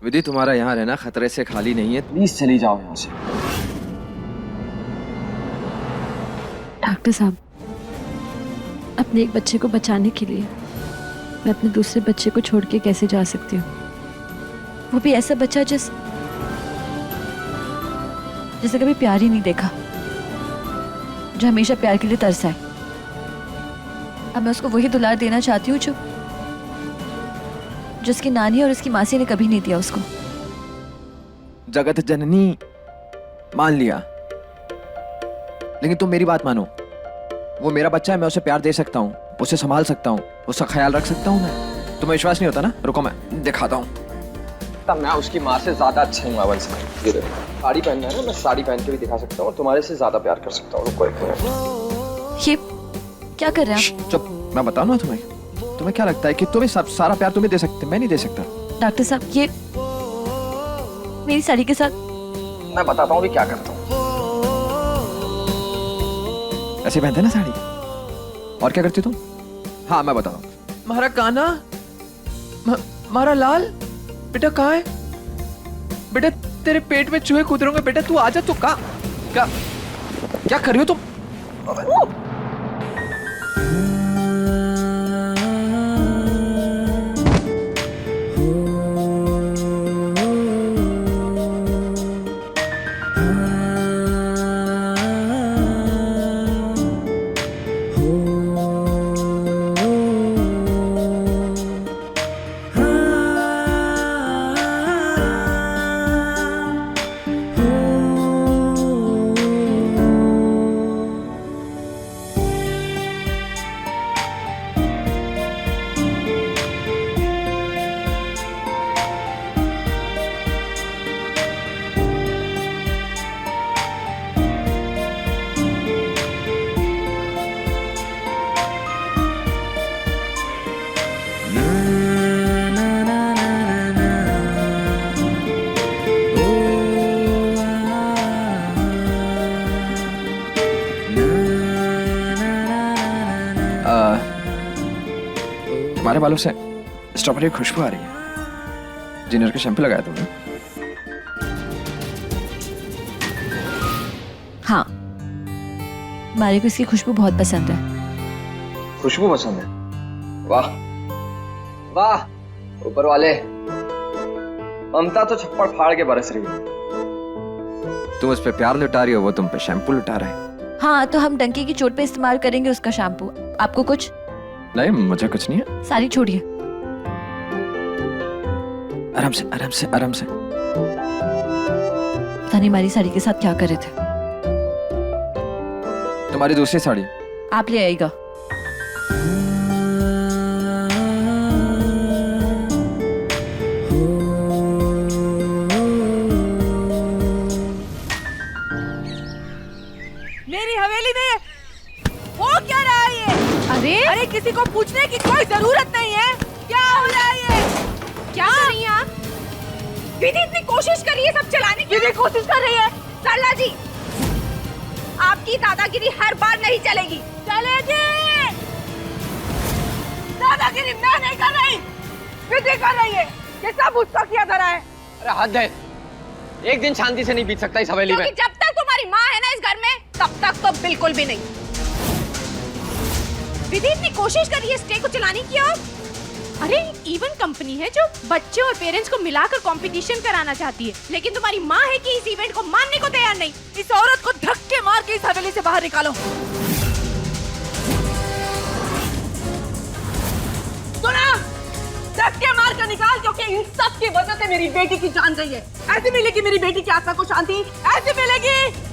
विधि, तुम्हारा यहाँ रहना खतरे से खाली नहीं है, प्लीज चली जाओ यहाँ से। डॉक्टर साहब, अपने एक बच्चे को बचाने के लिए मैं अपने दूसरे बच्चे को छोड़ के कैसे जा सकती हूँ? वो भी ऐसा बच्चा जिसे कभी प्यार ही नहीं देखा, जो हमेशा प्यार के लिए तरसा है। अब मैं उसको वही दुलार देना चाहती हूँ जो उसकी नानी और उसकी मासी ने कभी नहीं दिया उसको। जगत जननी मान लिया, लेकिन तुम मेरी बात मानो। वो मेरा बच्चा है, मैं उसे प्यार दे सकता हूँ, उसे संभाल सकता हूँ, उसका ख्याल रख सकता हूँ मैं। तुम्हें विश्वास नहीं होता ना? रुको मैं दिखाता हूँ। तब मैं उसकी माँ से ज्यादा अच्छा हूँ अवन से। ये देखो, साड़ी पहनना है ना, मैं साड़ी पहन के भी दिखा सकता हूँ और तुम्हारे से ज्यादा प्यार कर सकता हूँ। रुको एक मिनट। ये क्या कर रहे हैं आप? चुप, मैं बताऊँ ना तुम्हें। तुम्हें क्या लगता है कि तुम्हें सारा प्यार तुम्हें दे सकते, मैं नहीं दे सकता? डॉक्टर साहब, ये मेरी साड़ी के साथ मैं बताता हूँ भी क्या करता हूँ। ऐसे पहनते ना साड़ी, और क्या करती तुम? हाँ मैं बताता हूँ। मारा काना, मारा लाल, बेटा कहाँ है? बेटा तेरे पेट में चूहे कूद रहे होंगे, बेटा तू आजा। तू क्या क्या कर रही हो तुम? तुम्हारे बालों से स्ट्रॉबेरी की खुशबू आ रही है। जिनर का शैम्पू लगाया तुमने? हाँ, मारे को इसकी खुशबू बहुत पसंद है। खुशबू पसंद है? वाह वाह, ऊपर वाले, ममता तो छप्पड़ फाड़ के बरस रही है। तुम उस पे प्यार लुटा रही हो, वो तुम पे शैम्पू लुटा रहा है। हाँ, तो हम डंकी की चोट पे इस्तेमाल करेंगे उसका शैम्पू। आपको कुछ? नहीं, मुझे कुछ नहीं है। सारी छोड़िए, आराम से आराम से आराम से। पता नहीं हमारी साड़ी के साथ क्या कर रहे थे। तुम्हारी दूसरी साड़ी आप ले आइएगा। मेरी हवेली में हो क्या रहा है ये? अरे किसी को पूछने की कोई जरूरत नहीं है। क्या हो रहा है ये? क्या कर रही हैं आप? दीदी इतनी कोशिश कर रही है सब चलाने की। दीदी कोशिश कर रही है। सरला जी, आपकी दादागिरी हर बार नहीं चलेगी। चलेगी। दादागिरी मैं नहीं कर रही, दीदी कर रही है। ये सब उसका किया धरा है। अरे हद है, एक दिन शांति से नहीं बीत सकता इस हवेली में। जब तक तुम्हारी माँ है ना इस घर में, तब तक तो बिल्कुल भी नहीं। विधि इतनी कोशिश कर रही है स्टे को चलाने की। और अरे इवन कंपनी है जो बच्चे और पेरेंट्स को मिलाकर कंपटीशन कराना चाहती है, लेकिन तुम्हारी माँ है कि इस इवेंट को मानने को तैयार नहीं। इस औरत को धक्के मार के इस हवेली से बाहर निकालो। सुना, धक्के मार कर निकाल, क्योंकि इन सब की वजह से मेरी बेटी की जान गई है। ऐसे मिलेगी मेरी बेटी की आत्मा को शांति, ऐसे मिलेगी।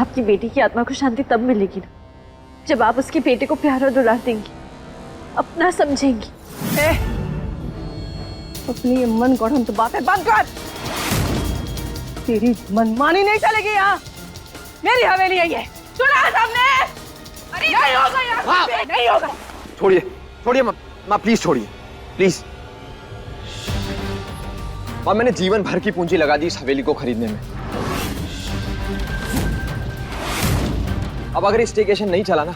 आपकी बेटी की आत्मा को शांति तब मिलेगी ना, जब आप उसके बेटे को प्यार और दुलार देंगी, अपना समझेंगी। अपनी मन गढ़ंत बातें बंद कर। तेरी मनमानी नहीं चलेगी यहाँ। मेरी हवेली है ये, सुना सबने? अरे नहीं होगा यहाँ, नहीं होगा। छोड़िए छोड़िए माँ प्लीज छोड़िए प्लीज। और मैंने जीवन भर की पूंजी लगा दी इस हवेली को खरीदने में। अब अगर स्टेकेशन नहीं चला ना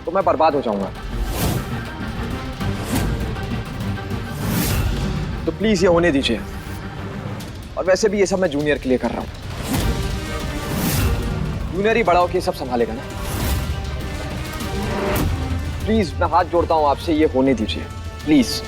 तो मैं बर्बाद हो जाऊंगा। तो प्लीज ये होने दीजिए। और वैसे भी ये सब मैं जूनियर के लिए कर रहा हूँ। जूनियर ही बड़ा होकर सब संभालेगा ना। प्लीज मैं हाथ जोड़ता हूँ आपसे, ये होने दीजिए प्लीज।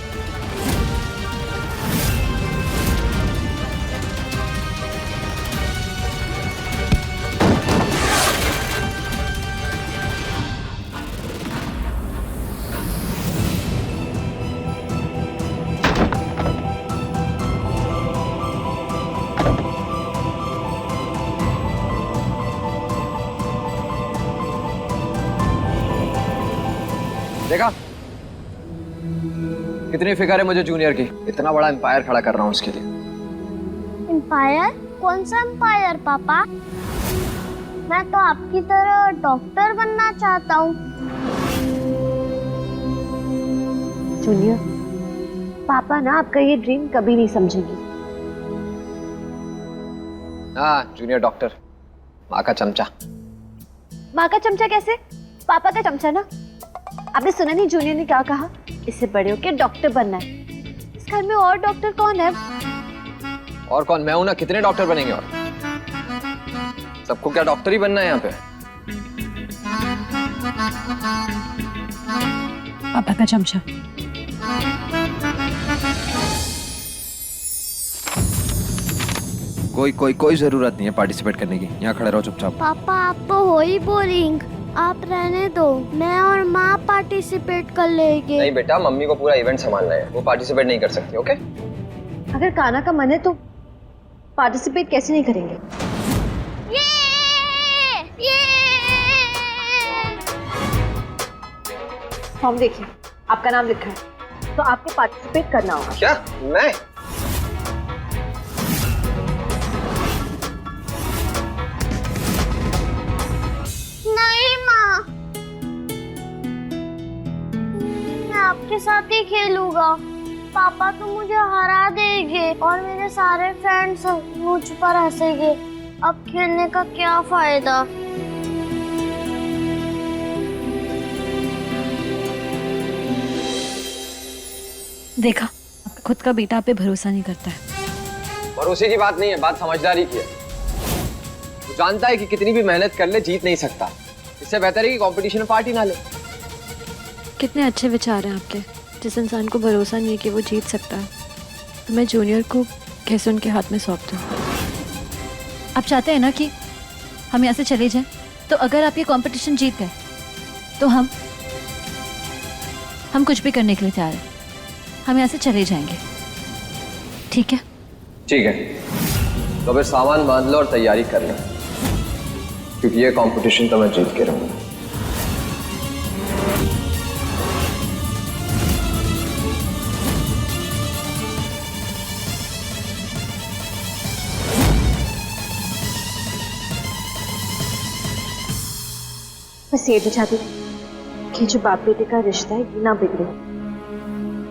देखा कितनी फिक्र है मुझे जूनियर की। इतना बड़ा एम्पायर खड़ा कर रहा हूँ उसके लिए। एम्पायर? कौन सा एम्पायर पापा? मैं तो आपकी तरह डॉक्टर बनना चाहता हूँ। जूनियर, पापा ना आपका ये ड्रीम कभी नहीं समझेंगे। हाँ जूनियर डॉक्टर, माँ का चमचा। माँ का चमचा कैसे? पापा का चमचा ना। आपने सुना नहीं जूनियर ने क्या कहा? इससे बड़े होके डॉक्टर बनना है। इस घर में और डॉक्टर कौन है? और कौन? मैं हूं ना। कितने डॉक्टर बनेंगे? और सबको क्या डॉक्टर ही बनना है यहाँ पे? पापा का चमचा। कोई जरूरत नहीं है पार्टिसिपेट करने की। यहाँ खड़े रहो चुपचाप। पापा आप तो हो ही बोरिंग, आप रहने दो, मैं और माँ पार्टिसिपेट कर लेंगे। नहीं बेटा, मम्मी को पूरा इवेंट संभालना है, वो पार्टिसिपेट नहीं कर सकती। ओके? अगर कान्हा का मन है तो पार्टिसिपेट कैसे नहीं करेंगे? ये फॉर्म देखिए, आपका नाम लिखा है, तो आपको पार्टिसिपेट करना होगा। क्या? मैं? नहीं माँ, मैं आपके साथ ही खेलूंगा। पापा तो मुझे हरा देंगे और मेरे सारे फ्रेंड्स मुझ पर हंसेंगे। अब खेलने का क्या फायदा? देखा, खुद का बेटा आप पे भरोसा नहीं करता है। भरोसे की बात नहीं है, बात समझदारी की है। वो जानता है कि कितनी भी मेहनत कर ले जीत नहीं सकता। इससे बेहतर है कि कंपटीशन में पार्टी ना ले। कितने अच्छे विचार हैं आपके। जिस इंसान को भरोसा नहीं है कि वो जीत सकता है, तो मैं जूनियर को कैसे उनके हाथ में सौंप दूं? आप चाहते हैं ना कि हम यहाँ से चले जाएं? तो अगर आप ये कंपटीशन जीत गए तो हम कुछ भी करने के लिए तैयार हैं। हम यहाँ से चले जाएंगे, ठीक है? ठीक है, तो फिर सामान बांध लो और तैयारी कर लो, क्योंकि ये कंपटीशन तो मैं जीत के रहूंगा। बस ये भी चाहती थी कि जो बाप बेटे का रिश्ता है ये ना बिगड़े।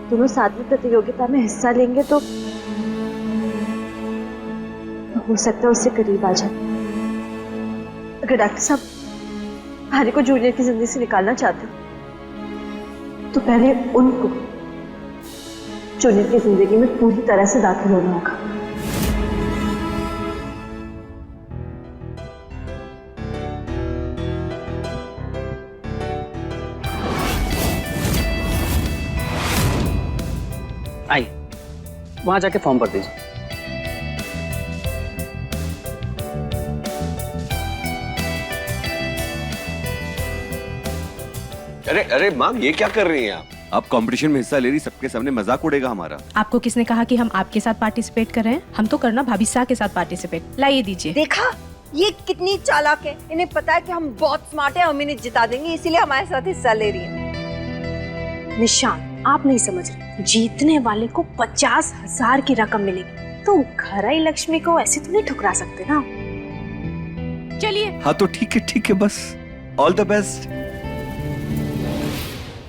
दोनों साथ में प्रतियोगिता में हिस्सा लेंगे तो हो सकता है उससे करीब आ जाए। अगर डॉक्टर साहब हारी को जूनियर की जिंदगी से निकालना चाहते हो तो पहले उनको जूनियर की जिंदगी में पूरी तरह से दाखिल होना होगा। आई वहां जाके फॉर्म भर दीजिए। अरे अरे मैम, ये क्या कर रही हैं आप कंपटीशन में हिस्सा ले रही, सबके सामने मजाक उड़ेगा हमारा। आपको किसने कहा कि हम आपके साथ पार्टिसिपेट कर रहे हैं? हम तो करना भाभी साह के साथ पार्टिसिपेट। लाइए दीजिए। देखा, ये कितनी चालाक है। इन्हें पता है कि हम बहुत स्मार्ट हैं, हम इन्हें जिता देंगे, इसीलिए हमारे साथ हिस्सा ले रही है। निशान, आप नहीं समझ रहे, जीतने वाले को 50,000 की रकम मिलेगी, तो घराई लक्ष्मी को ऐसे तो नहीं ठुकरा सकते ना। चलिए। हाँ तो ठीक है, बस ऑल द बेस्ट।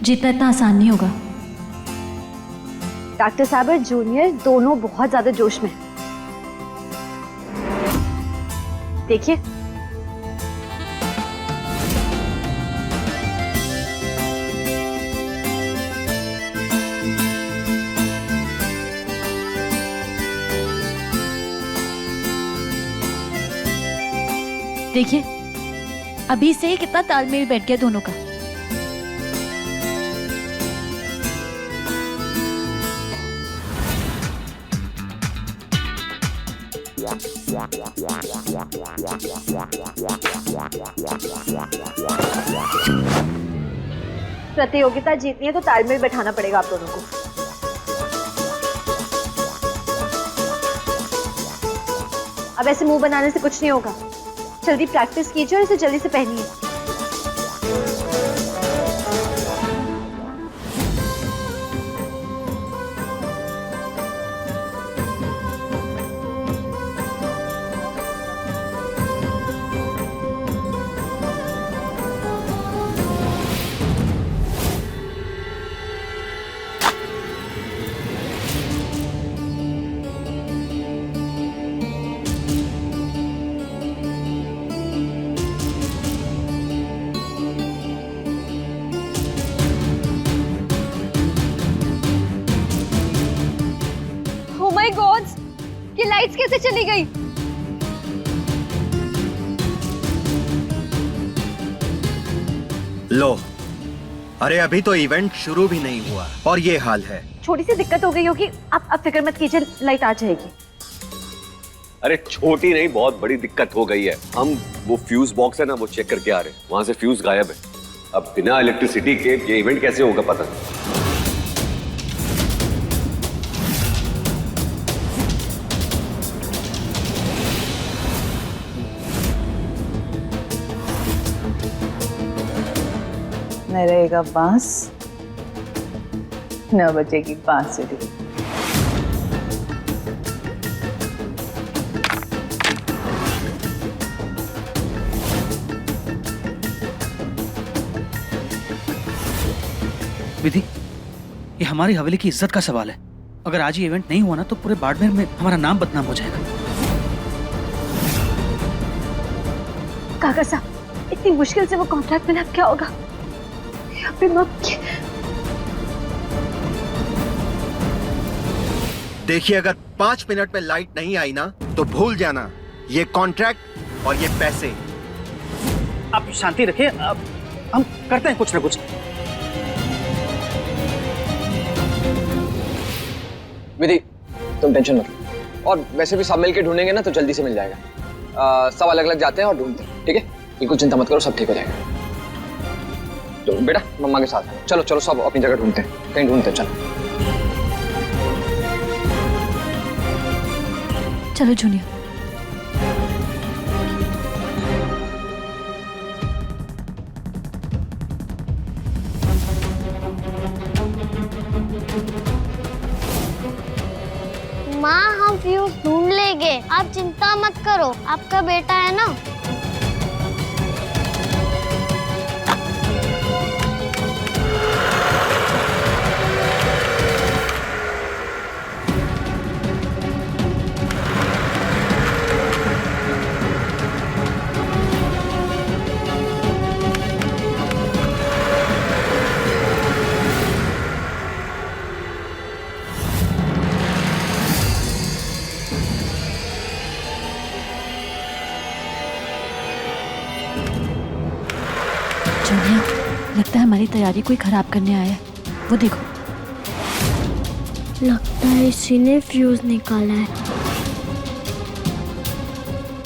जीतना इतना आसान नहीं होगा। डॉक्टर साहब और जूनियर दोनों बहुत ज्यादा जोश में हैं। देखिए, देखिए अभी से ही कितना तालमेल बैठ गया दोनों का। प्रतियोगिता जीतनी है तो तालमेल बैठाना पड़ेगा आप दोनों को। अब ऐसे मुंह बनाने से कुछ नहीं होगा। जल्दी प्रैक्टिस कीजिए और इसे जल्दी से पहनिए। Oh my God! ये लाइट्स कैसे चली गई? लो, अरे अभी तो इवेंट शुरू भी नहीं हुआ और ये हाल है। छोटी सी दिक्कत हो गई होगी, आप फिक्र मत कीजिए, लाइट आ जाएगी। अरे छोटी नहीं, बहुत बड़ी दिक्कत हो गई है। हम वो फ्यूज बॉक्स है ना, वो चेक करके आ रहे हैं, वहां से फ्यूज गायब है। अब बिना इलेक्ट्रिसिटी के ये इवेंट कैसे होगा पता नहीं। न रहेगा बांस, न बजेगी बांसुरी। विधि, ये हमारी हवेली की इज्जत का सवाल है। अगर आज ये इवेंट नहीं हुआ ना तो पूरे बाड़मेर में हमारा नाम बदनाम हो जाएगा। काका साहब, इतनी मुश्किल से वो कॉन्ट्रैक्ट मिला, अब क्या होगा? देखिए, अगर 5 मिनट में लाइट नहीं आई ना तो भूल जाना ये कॉन्ट्रैक्ट और ये पैसे। आप शांति रखिए, हम करते हैं कुछ ना कुछ। विधि, तुम टेंशन मत लो, और वैसे भी सब मिलके ढूंढेंगे ना तो जल्दी से मिल जाएगा। सब अलग अलग जाते हैं और ढूंढते हैं, ठीक है? बिल्कुल चिंता मत करो, सब ठीक हो जाएगा। तो बेटा मम्मा के साथ चलो चलो, सब अपनी जगह ढूंढते हैं, कहीं ढूंढते हैं, चलो चलो जूनियर। माँ, हम फ्यूज ढूंढ लेंगे, आप चिंता मत करो, आपका बेटा है ना। लगता है हमारी तैयारी कोई खराब करने आया है। वो देखो, लगता है इसी ने फ्यूज निकाला है।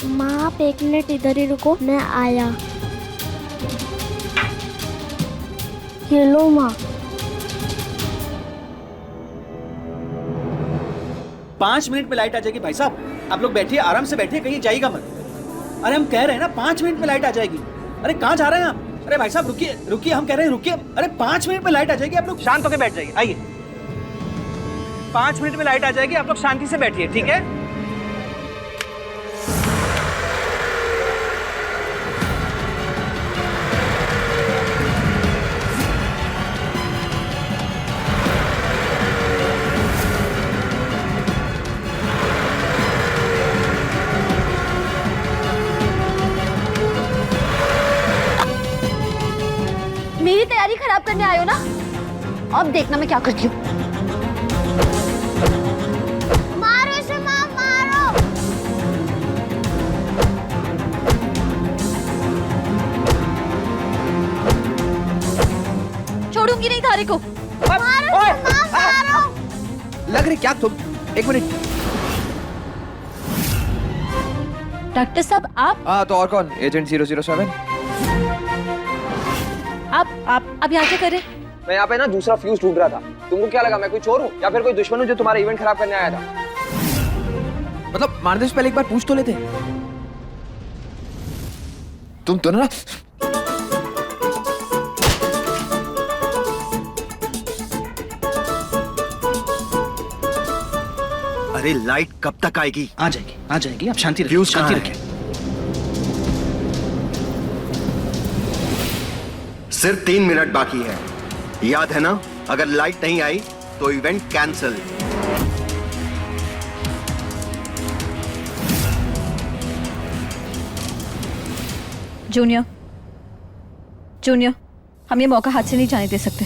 माँ, आप 1 मिनट इधर ही रुको, मैं आया। ये लो माँ। 5 मिनट में लाइट आ जाएगी भाई साहब, आप लोग बैठिए, आराम से बैठिए, कहीं जाइएगा मत। अरे हम कह रहे हैं ना 5 मिनट में लाइट आ जाएगी। अरे कहाँ जा रहे हैं आप? अरे भाई साहब रुकिए रुकिए, हम कह रहे हैं रुकिए। अरे 5 मिनट में लाइट आ जाएगी, आप लोग शांत होकर बैठ जाइए। आइए, 5 मिनट में लाइट आ जाएगी, आप लोग शांति से बैठिए, ठीक है? मेरी तैयारी खराब करने आए हो ना? अब देखना मैं क्या करती हूँ। मारो इसे माँ, मारो। सारे को। लग रही क्या तुम? एक मिनट। डॉक्टर साहब आप हाँ तो और कौन? एजेंट 007। आप यहाँ क्या कर रहे? मैं यहाँ पे ना दूसरा फ्यूज ढूंढ रहा था। तुमको क्या लगा मैं कोई चोर हूँ या फिर कोई दुश्मन हूँ जो तुम्हारा इवेंट खराब करने आया था? मतलब मारने से पहले एक बार पूछ तो लेते। तुम तो ना अरे लाइट कब तक आएगी? आ जाएगी, आप शांति रखिए, फ्यूज शांति कहाँ है? रखिए। सिर्फ 3 मिनट बाकी है, याद है ना? अगर लाइट नहीं आई तो इवेंट कैंसिल। जूनियर, हम ये मौका हाथ से नहीं जाने दे सकते।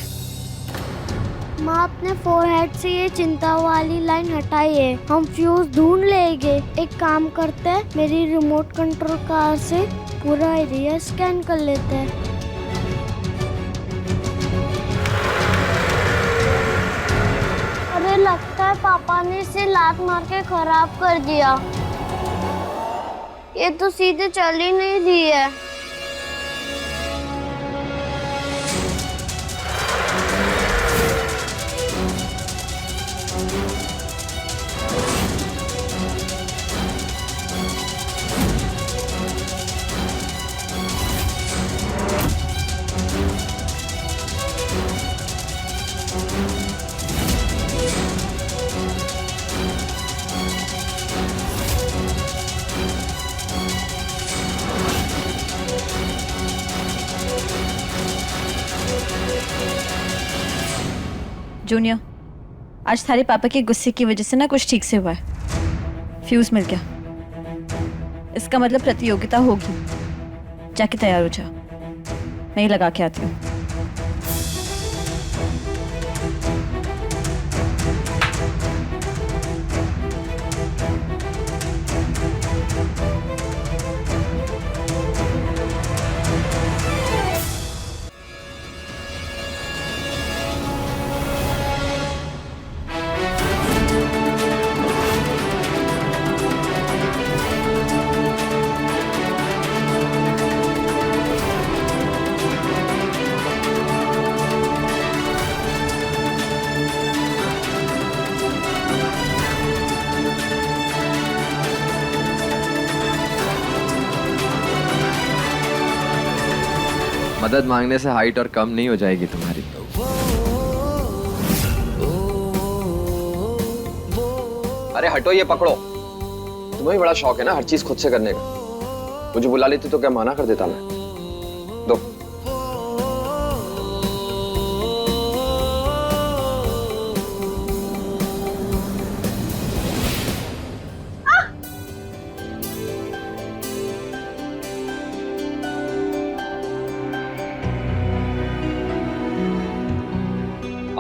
माँ अपने फोरहेड से ये चिंता वाली लाइन हटाइए, हम फ्यूज ढूंढ लेंगे। एक काम करते हैं, मेरी रिमोट कंट्रोल कार से पूरा एरिया स्कैन कर लेते हैं। अरे लगता है पापा ने इसे लात मार के खराब कर दिया। ये तो सीधे चल ही नहीं रही है। जूनियर, आज थारे पापा के गुस्से की वजह से ना कुछ ठीक से हुआ है। फ्यूज मिल गया, इसका मतलब प्रतियोगिता होगी। जाके तैयार हो जा, मैं ही लगा के आती हूँ। मदद मांगने से हाइट और कम नहीं हो जाएगी तुम्हारी। अरे हटो, ये पकड़ो। तुम्हें बड़ा शौक है ना हर चीज खुद से करने का। मुझे बुला लेती तो क्या मना कर देता मैं? दो।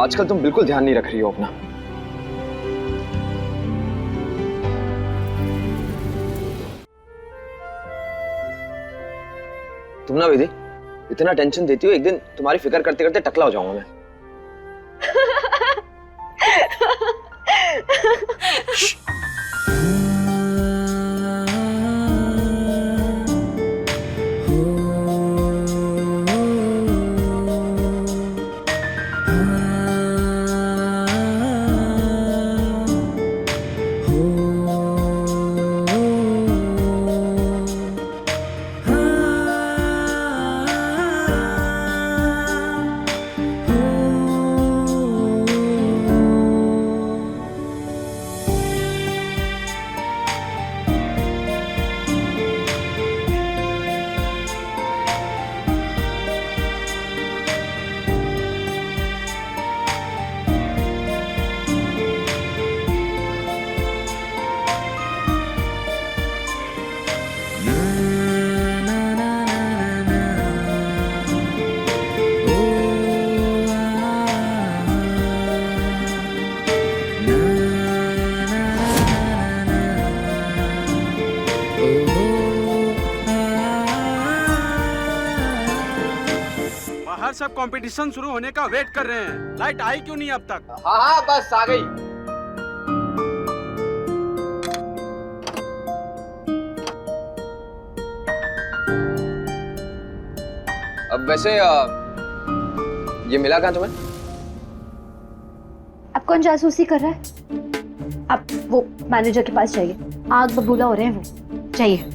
आजकल तुम बिल्कुल ध्यान नहीं रख रही हो अपना। तुम ना विधि इतना टेंशन देती हो, एक दिन तुम्हारी फिक्र करते करते टकला हो जाऊंगा मैं। सब कंपटीशन शुरू होने का वेट कर रहे हैं। लाइट आई क्यों नहीं अब तक? हाँ हाँ बस आ गई। अब वैसे ये मिला कहाँ तुम्हें? अब कौन जासूसी कर रहा है? अब वो मैनेजर के पास जाइए, आग बबूला हो रहे हैं वो, जाइए।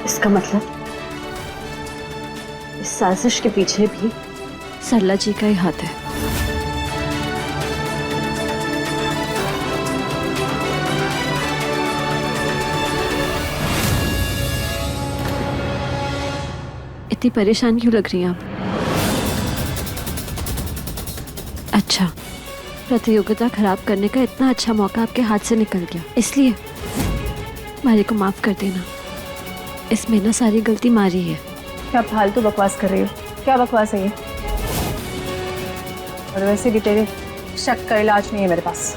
इसका मतलब इस साजिश के पीछे भी सरला जी का ही हाथ है। इतनी परेशान क्यों लग रही हैं आप? अच्छा, प्रतियोगिता खराब करने का इतना अच्छा मौका आपके हाथ से निकल गया, इसलिए मारी को माफ कर देना। इसमें ना सारी गलती मारी है। क्या फालतू बकवास कर रही हो? क्या बकवास है ये? और वैसे भी तेरे शक का इलाज नहीं है मेरे पास।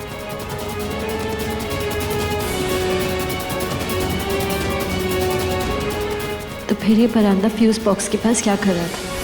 तो फिर ये बरामदा फ्यूज बॉक्स के पास क्या कर रहा था?